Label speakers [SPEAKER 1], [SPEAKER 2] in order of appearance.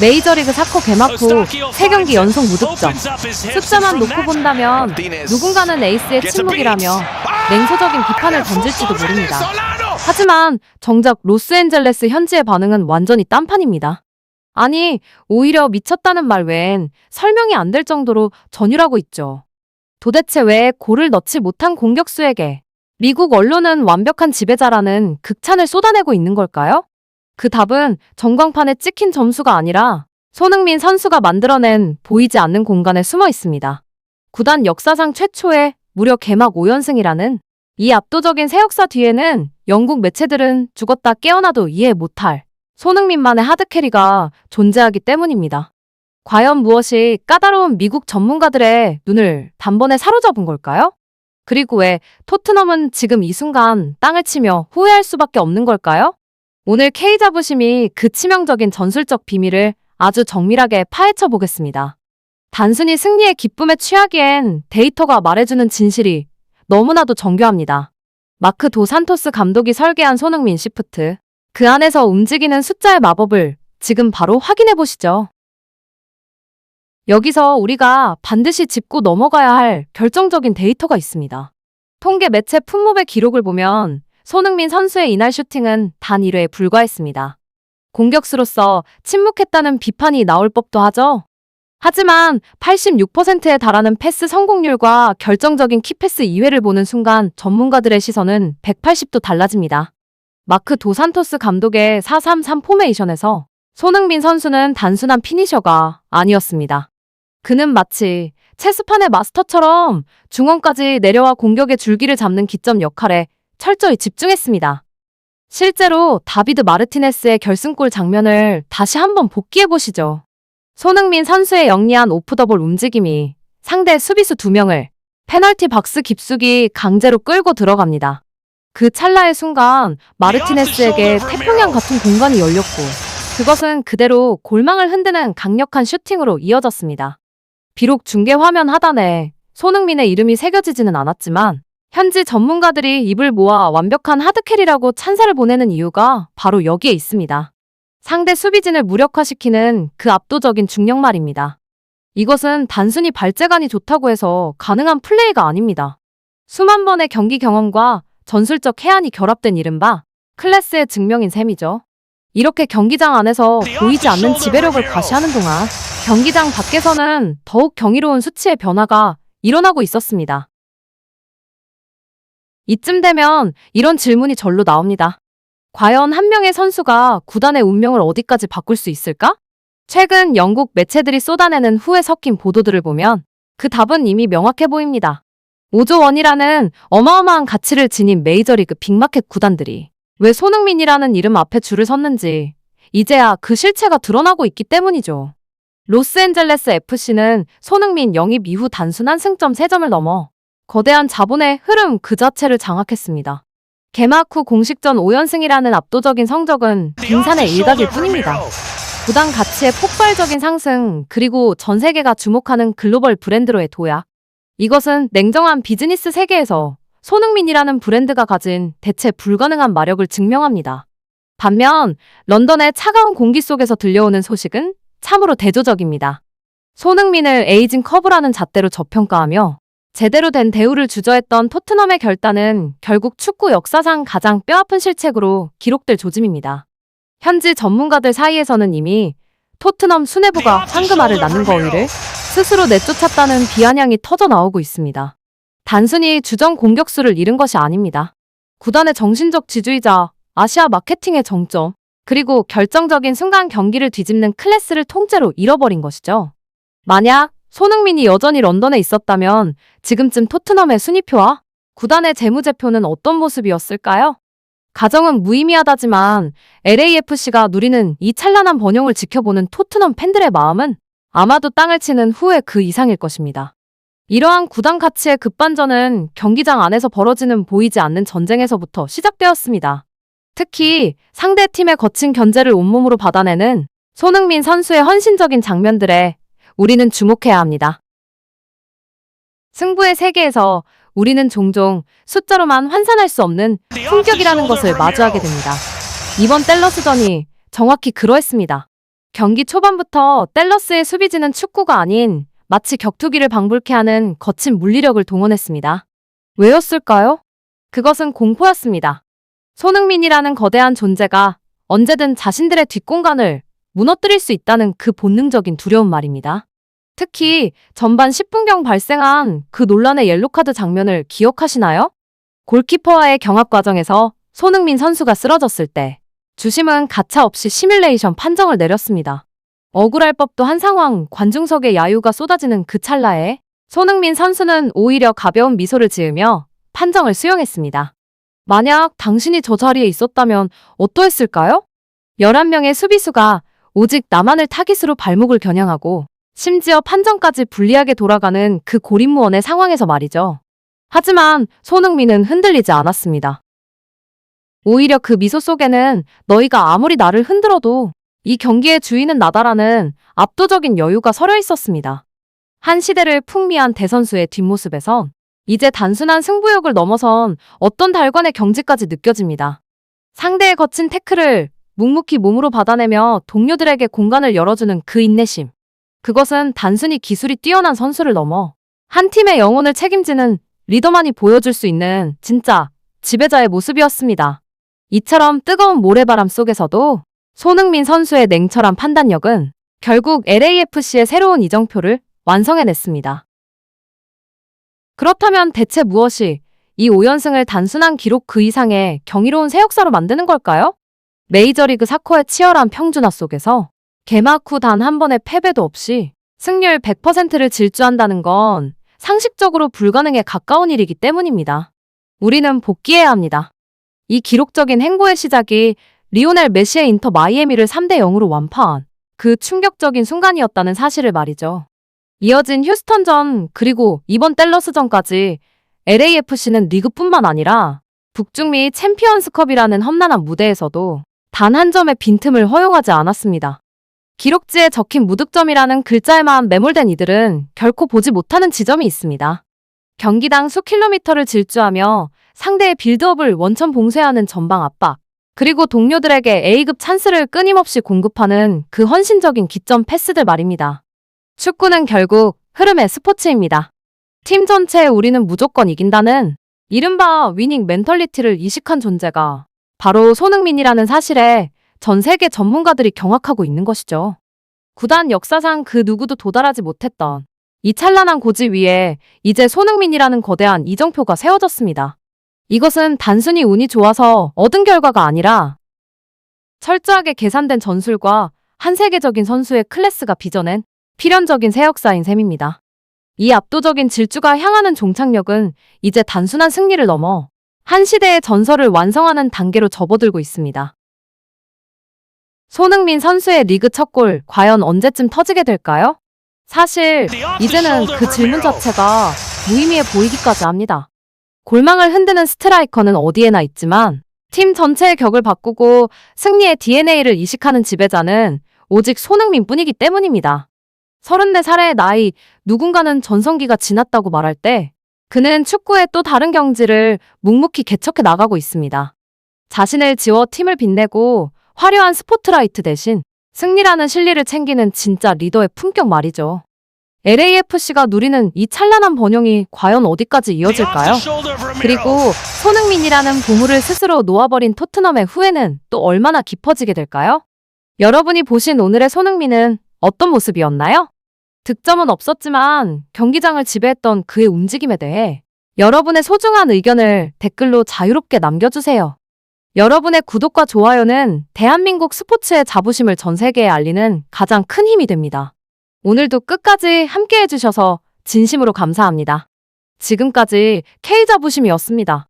[SPEAKER 1] 메이저리그 4코 개막 후 3경기 연속 무득점. 숫자만 놓고 본다면 누군가는 에이스의 침묵이라며 냉소적인 비판을 던질지도 모릅니다. 하지만 정작 로스앤젤레스 현지의 반응은 완전히 딴판입니다. 아니, 오히려 미쳤다는 말 외엔 설명이 안 될 정도로 전율하고 있죠. 도대체 왜 골을 넣지 못한 공격수에게 미국 언론은 완벽한 지배자라는 극찬을 쏟아내고 있는 걸까요? 그 답은 전광판에 찍힌 점수가 아니라 손흥민 선수가 만들어낸 보이지 않는 공간에 숨어 있습니다. 구단 역사상 최초의 무려 개막 5연승이라는 이 압도적인 새역사 뒤에는 영국 매체들은 죽었다 깨어나도 이해 못할 손흥민만의 하드캐리가 존재하기 때문입니다. 과연 무엇이 까다로운 미국 전문가들의 눈을 단번에 사로잡은 걸까요? 그리고 왜 토트넘은 지금 이 순간 땅을 치며 후회할 수밖에 없는 걸까요? 오늘 K자부심이 그 치명적인 전술적 비밀을 아주 정밀하게 파헤쳐 보겠습니다. 단순히 승리의 기쁨에 취하기엔 데이터가 말해주는 진실이 너무나도 정교합니다. 마크 도 산토스 감독이 설계한 손흥민 시프트. 그 안에서 움직이는 숫자의 마법을 지금 바로 확인해 보시죠. 여기서 우리가 반드시 짚고 넘어가야 할 결정적인 데이터가 있습니다. 통계 매체 풋몹의 기록을 보면 손흥민 선수의 이날 슈팅은 단 1회에 불과했습니다. 공격수로서 침묵했다는 비판이 나올 법도 하죠. 하지만 86%에 달하는 패스 성공률과 결정적인 키패스 2회를 보는 순간 전문가들의 시선은 180도 달라집니다. 마크 도 산토스 감독의 4-3-3 포메이션에서 손흥민 선수는 단순한 피니셔가 아니었습니다. 그는 마치 체스판의 마스터처럼 중원까지 내려와 공격의 줄기를 잡는 기점 역할에 철저히 집중했습니다. 실제로 다비드 마르티네스의 결승골 장면을 다시 한번 복기해보시죠. 손흥민 선수의 영리한 오프더볼 움직임이 상대 수비수 2명을 페널티 박스 깊숙이 강제로 끌고 들어갑니다. 그 찰나의 순간 마르티네스에게 태평양 같은 공간이 열렸고 그것은 그대로 골망을 흔드는 강력한 슈팅으로 이어졌습니다. 비록 중계 화면 하단에 손흥민의 이름이 새겨지지는 않았지만 현지 전문가들이 입을 모아 완벽한 하드캐리라고 찬사를 보내는 이유가 바로 여기에 있습니다. 상대 수비진을 무력화시키는 그 압도적인 중력말입니다. 이것은 단순히 발재간이 좋다고 해서 가능한 플레이가 아닙니다. 수만 번의 경기 경험과 전술적 해안이 결합된 이른바 클래스의 증명인 셈이죠. 이렇게 경기장 안에서 보이지 않는 지배력을 과시하는 동안 경기장 밖에서는 더욱 경이로운 수치의 변화가 일어나고 있었습니다. 이쯤 되면 이런 질문이 절로 나옵니다. 과연 한 명의 선수가 구단의 운명을 어디까지 바꿀 수 있을까? 최근 영국 매체들이 쏟아내는 후에 섞인 보도들을 보면 그 답은 이미 명확해 보입니다. 5조 원이라는 어마어마한 가치를 지닌 메이저리그 빅마켓 구단들이 왜 손흥민이라는 이름 앞에 줄을 섰는지 이제야 그 실체가 드러나고 있기 때문이죠. 로스앤젤레스 FC는 손흥민 영입 이후 단순한 승점 3점을 넘어 거대한 자본의 흐름 그 자체를 장악했습니다. 개막 후 공식전 5연승이라는 압도적인 성적은 빙산의 일각일 뿐입니다. 구단 가치의 폭발적인 상승, 그리고 전 세계가 주목하는 글로벌 브랜드로의 도약. 이것은 냉정한 비즈니스 세계에서 손흥민이라는 브랜드가 가진 대체 불가능한 마력을 증명합니다. 반면 런던의 차가운 공기 속에서 들려오는 소식은 참으로 대조적입니다. 손흥민을 에이징 커브라는 잣대로 저평가하며 제대로 된 대우를 주저했던 토트넘의 결단은 결국 축구 역사상 가장 뼈아픈 실책으로 기록될 조짐입니다. 현지 전문가들 사이에서는 이미 토트넘 수뇌부가 황금알을 낳는 거위를 스스로 내쫓았다는 비아냥이 터져 나오고 있습니다. 단순히 주전 공격수를 잃은 것이 아닙니다. 구단의 정신적 지주이자 아시아 마케팅의 정점, 그리고 결정적인 순간 경기를 뒤집는 클래스를 통째로 잃어버린 것이죠. 만약 손흥민이 여전히 런던에 있었다면 지금쯤 토트넘의 순위표와 구단의 재무제표는 어떤 모습이었을까요? 가정은 무의미하다지만 LAFC가 누리는 이 찬란한 번영을 지켜보는 토트넘 팬들의 마음은 아마도 땅을 치는 후에 그 이상일 것입니다. 이러한 구단 가치의 급반전은 경기장 안에서 벌어지는 보이지 않는 전쟁에서부터 시작되었습니다. 특히 상대 팀의 거친 견제를 온몸으로 받아내는 손흥민 선수의 헌신적인 장면들에 우리는 주목해야 합니다. 승부의 세계에서 우리는 종종 숫자로만 환산할 수 없는 품격이라는 것을 마주하게 됩니다. 이번 댈러스전이 정확히 그러했습니다. 경기 초반부터 댈러스의 수비진은 축구가 아닌 마치 격투기를 방불케 하는 거친 물리력을 동원했습니다. 왜였을까요? 그것은 공포였습니다. 손흥민이라는 거대한 존재가 언제든 자신들의 뒷공간을 무너뜨릴 수 있다는 그 본능적인 두려움 말입니다. 특히 전반 10분경 발생한 그 논란의 옐로카드 장면을 기억하시나요? 골키퍼와의 경합 과정에서 손흥민 선수가 쓰러졌을 때 주심은 가차없이 시뮬레이션 판정을 내렸습니다. 억울할 법도 한 상황, 관중석의 야유가 쏟아지는 그 찰나에 손흥민 선수는 오히려 가벼운 미소를 지으며 판정을 수용했습니다. 만약 당신이 저 자리에 있었다면 어떠했을까요? 11명의 수비수가 오직 나만을 타깃으로 발목을 겨냥하고 심지어 판정까지 불리하게 돌아가는 그 고립무원의 상황에서 말이죠. 하지만 손흥민은 흔들리지 않았습니다. 오히려 그 미소 속에는 너희가 아무리 나를 흔들어도 이 경기의 주인은 나다라는 압도적인 여유가 서려 있었습니다. 한 시대를 풍미한 대선수의 뒷모습에선 이제 단순한 승부욕을 넘어선 어떤 달관의 경지까지 느껴집니다. 상대의 거친 태클을 묵묵히 몸으로 받아내며 동료들에게 공간을 열어주는 그 인내심. 그것은 단순히 기술이 뛰어난 선수를 넘어 한 팀의 영혼을 책임지는 리더만이 보여줄 수 있는 진짜 지배자의 모습이었습니다. 이처럼 뜨거운 모래바람 속에서도 손흥민 선수의 냉철한 판단력은 결국 LAFC의 새로운 이정표를 완성해냈습니다. 그렇다면 대체 무엇이 이 5연승을 단순한 기록 그 이상의 경이로운 새 역사로 만드는 걸까요? 메이저리그 사커의 치열한 평준화 속에서 개막 후 단 한 번의 패배도 없이 승률 100%를 질주한다는 건 상식적으로 불가능에 가까운 일이기 때문입니다. 우리는 복귀해야 합니다. 이 기록적인 행보의 시작이 리오넬 메시의 인터 마이애미를 3대0으로 완파한 그 충격적인 순간이었다는 사실을 말이죠. 이어진 휴스턴전 그리고 이번 댈러스전까지 LAFC는 리그뿐만 아니라 북중미 챔피언스컵이라는 험난한 무대에서도 단 한 점의 빈틈을 허용하지 않았습니다. 기록지에 적힌 무득점이라는 글자에만 매몰된 이들은 결코 보지 못하는 지점이 있습니다. 경기당 수킬로미터를 질주하며 상대의 빌드업을 원천 봉쇄하는 전방 압박, 그리고 동료들에게 A급 찬스를 끊임없이 공급하는 그 헌신적인 기점 패스들 말입니다. 축구는 결국 흐름의 스포츠입니다. 팀 전체에 우리는 무조건 이긴다는 이른바 위닝 멘털리티를 이식한 존재가 바로 손흥민이라는 사실에 전 세계 전문가들이 경악하고 있는 것이죠. 구단 역사상 그 누구도 도달하지 못했던 이 찬란한 고지 위에 이제 손흥민이라는 거대한 이정표가 세워졌습니다. 이것은 단순히 운이 좋아서 얻은 결과가 아니라 철저하게 계산된 전술과 한 세계적인 선수의 클래스가 빚어낸 필연적인 새 역사인 셈입니다. 이 압도적인 질주가 향하는 종착역은 이제 단순한 승리를 넘어 한 시대의 전설을 완성하는 단계로 접어들고 있습니다. 손흥민 선수의 리그 첫 골 과연 언제쯤 터지게 될까요? 사실 이제는 그 질문 자체가 무의미해 보이기까지 합니다. 골망을 흔드는 스트라이커는 어디에나 있지만 팀 전체의 격을 바꾸고 승리의 DNA를 이식하는 지배자는 오직 손흥민뿐이기 때문입니다. 34살의 나이, 누군가는 전성기가 지났다고 말할 때 그는 축구의 또 다른 경지를 묵묵히 개척해 나가고 있습니다. 자신을 지워 팀을 빛내고 화려한 스포트라이트 대신 승리라는 실리를 챙기는 진짜 리더의 품격 말이죠. LAFC가 누리는 이 찬란한 번영이 과연 어디까지 이어질까요? 그리고 손흥민이라는 보물을 스스로 놓아버린 토트넘의 후회는 또 얼마나 깊어지게 될까요? 여러분이 보신 오늘의 손흥민은 어떤 모습이었나요? 득점은 없었지만 경기장을 지배했던 그의 움직임에 대해 여러분의 소중한 의견을 댓글로 자유롭게 남겨주세요. 여러분의 구독과 좋아요는 대한민국 스포츠의 자부심을 전 세계에 알리는 가장 큰 힘이 됩니다. 오늘도 끝까지 함께 해주셔서 진심으로 감사합니다. 지금까지 K자부심이었습니다.